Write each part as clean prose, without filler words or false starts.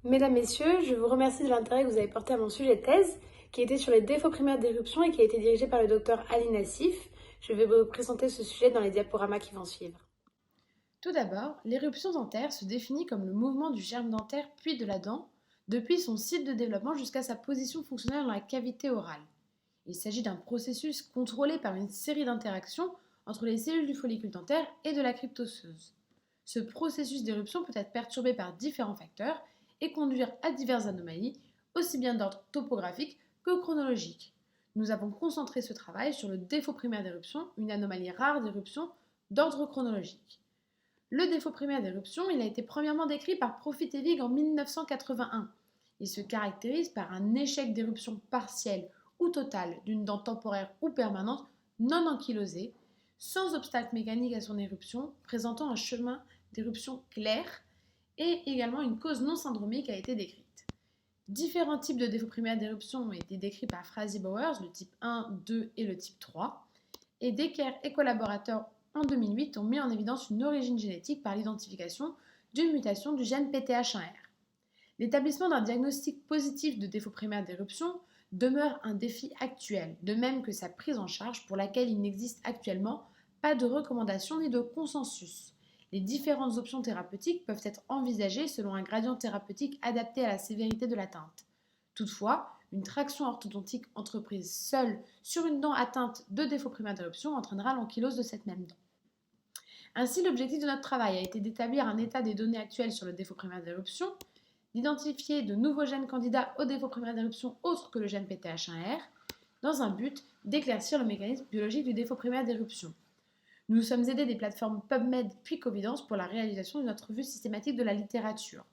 Mesdames, Messieurs, je vous remercie de l'intérêt que vous avez porté à mon sujet de thèse, qui était sur les défauts primaires d'éruption et qui a été dirigé par le docteur Ali Nassif. Je vais vous présenter ce sujet dans les diaporamas qui vont suivre. Tout d'abord, l'éruption dentaire se définit comme le mouvement du germe dentaire puis de la dent, depuis son site de développement jusqu'à sa position fonctionnelle dans la cavité orale. Il s'agit d'un processus contrôlé par une série d'interactions entre les cellules du follicule dentaire et de la crypte osseuse. Ce processus d'éruption peut être perturbé par différents facteurs et conduire à diverses anomalies, aussi bien d'ordre topographique que chronologique. Nous avons concentré ce travail sur le défaut primaire d'éruption, une anomalie rare d'éruption d'ordre chronologique. Le défaut primaire d'éruption, il a été premièrement décrit par Profitevig en 1981. Il se caractérise par un échec d'éruption partielle ou totale d'une dent temporaire ou permanente non ankylosée, sans obstacle mécanique à son éruption, présentant un chemin d'éruption clair et également une cause non syndromique a été décrite. Différents types de défauts primaires d'éruption ont été décrits par Frazee-Bowers, le type 1, 2 et le type 3, et Decker et collaborateurs en 2008 ont mis en évidence une origine génétique par l'identification d'une mutation du gène PTH1R. L'établissement d'un diagnostic positif de défaut primaire d'éruption demeure un défi actuel, de même que sa prise en charge pour laquelle il n'existe actuellement pas de recommandation ni de consensus. Les différentes options thérapeutiques peuvent être envisagées selon un gradient thérapeutique adapté à la sévérité de l'atteinte. Toutefois, une traction orthodontique entreprise seule sur une dent atteinte de défaut primaire d'éruption entraînera l'ankylose de cette même dent. Ainsi, l'objectif de notre travail a été d'établir un état des données actuelles sur le défaut primaire d'éruption, d'identifier de nouveaux gènes candidats au défaut primaire d'éruption autres que le gène PTH1R, dans un but d'éclaircir le mécanisme biologique du défaut primaire d'éruption. Nous nous sommes aidés des plateformes PubMed puis Covidence pour la réalisation de notre revue systématique de la littérature.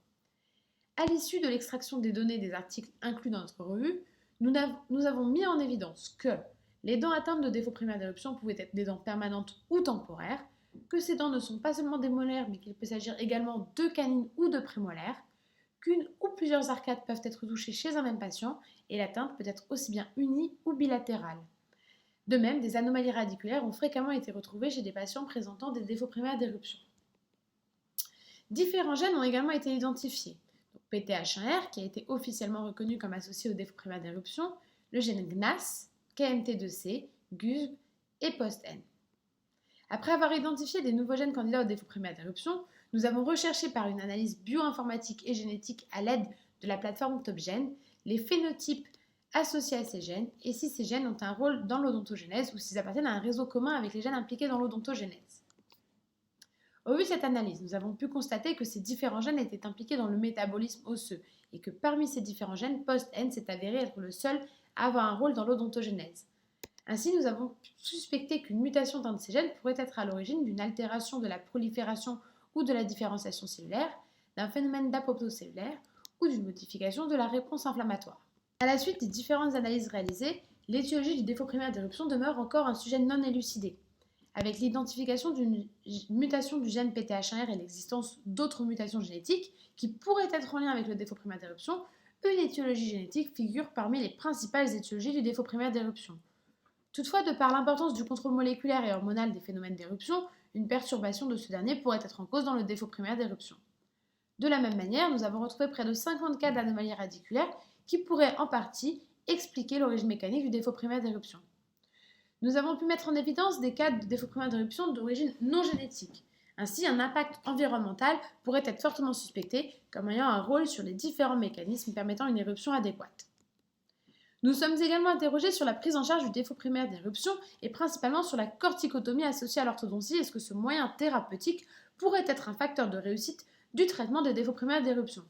À l'issue de l'extraction des données des articles inclus dans notre revue, nous avons mis en évidence que les dents atteintes de défaut primaire d'éruption pouvaient être des dents permanentes ou temporaires, que ces dents ne sont pas seulement des molaires, mais qu'il peut s'agir également de canines ou de prémolaires, qu'une ou plusieurs arcades peuvent être touchées chez un même patient, et l'atteinte peut être aussi bien unie ou bilatérale. De même, des anomalies radiculaires ont fréquemment été retrouvées chez des patients présentant des défauts primaires d'éruption. Différents gènes ont également été identifiés. PTH1R, qui a été officiellement reconnu comme associé au défaut primaire d'éruption, le gène GNAS, KMT2C, GUSB et POST-N. Après avoir identifié des nouveaux gènes candidats au défaut primaire d'éruption, nous avons recherché par une analyse bioinformatique et génétique à l'aide de la plateforme TopGen les phénotypes associés à ces gènes et si ces gènes ont un rôle dans l'odontogénèse ou s'ils appartiennent à un réseau commun avec les gènes impliqués dans l'odontogénèse. Au vu de cette analyse, nous avons pu constater que ces différents gènes étaient impliqués dans le métabolisme osseux et que parmi ces différents gènes, POST-N s'est avéré être le seul à avoir un rôle dans l'odontogénèse. Ainsi, nous avons suspecté qu'une mutation d'un de ces gènes pourrait être à l'origine d'une altération de la prolifération ou de la différenciation cellulaire, d'un phénomène d'apoptose cellulaire ou d'une modification de la réponse inflammatoire. À la suite des différentes analyses réalisées, l'étiologie du défaut primaire d'éruption demeure encore un sujet non élucidé. Avec l'identification d'une mutation du gène PTH1R et l'existence d'autres mutations génétiques qui pourraient être en lien avec le défaut primaire d'éruption, une étiologie génétique figure parmi les principales étiologies du défaut primaire d'éruption. Toutefois, de par l'importance du contrôle moléculaire et hormonal des phénomènes d'éruption, une perturbation de ce dernier pourrait être en cause dans le défaut primaire d'éruption. De la même manière, nous avons retrouvé près de 50 cas d'anomalies radiculaires qui pourraient en partie expliquer l'origine mécanique du défaut primaire d'éruption. Nous avons pu mettre en évidence des cas de défaut primaire d'éruption d'origine non génétique. Ainsi, un impact environnemental pourrait être fortement suspecté comme ayant un rôle sur les différents mécanismes permettant une éruption adéquate. Nous sommes également interrogés sur la prise en charge du défaut primaire d'éruption et principalement sur la corticotomie associée à l'orthodontie. Est-ce que ce moyen thérapeutique pourrait être un facteur de réussite du traitement des défauts primaires d'éruption?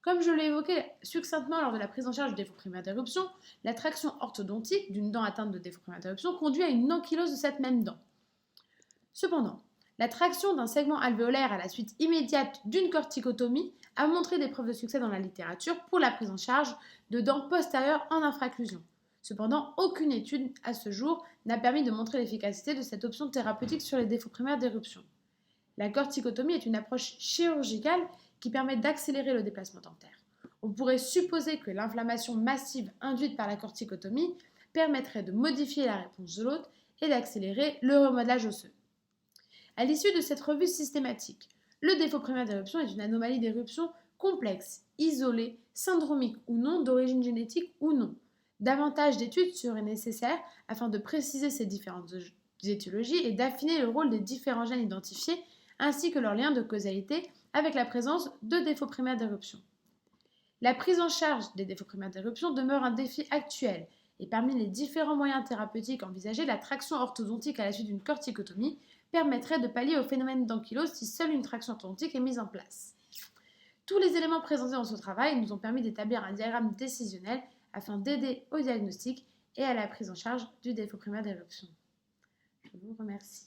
Comme je l'ai évoqué succinctement lors de la prise en charge du défaut primaire d'éruption, la traction orthodontique d'une dent atteinte de défaut primaire d'éruption conduit à une ankylose de cette même dent. Cependant, la traction d'un segment alvéolaire à la suite immédiate d'une corticotomie a montré des preuves de succès dans la littérature pour la prise en charge de dents postérieures en infraclusion. Cependant, aucune étude à ce jour n'a permis de montrer l'efficacité de cette option thérapeutique sur les défauts primaires d'éruption. La corticotomie est une approche chirurgicale qui permet d'accélérer le déplacement dentaire. On pourrait supposer que l'inflammation massive induite par la corticotomie permettrait de modifier la réponse de l'hôte et d'accélérer le remodelage osseux. À l'issue de cette revue systématique, le défaut primaire d'éruption est une anomalie d'éruption complexes, isolés, syndromiques ou non, d'origine génétique ou non. Davantage d'études seraient nécessaires afin de préciser ces différentes étiologies et d'affiner le rôle des différents gènes identifiés ainsi que leur lien de causalité avec la présence de défauts primaires d'éruption. La prise en charge des défauts primaires d'éruption demeure un défi actuel et parmi les différents moyens thérapeutiques envisagés, la traction orthodontique à la suite d'une corticotomie permettrait de pallier au phénomène d'ankylose si seule une traction orthodontique est mise en place. Tous les éléments présentés dans ce travail nous ont permis d'établir un diagramme décisionnel afin d'aider au diagnostic et à la prise en charge du défaut primaire d'éruption. Je vous remercie.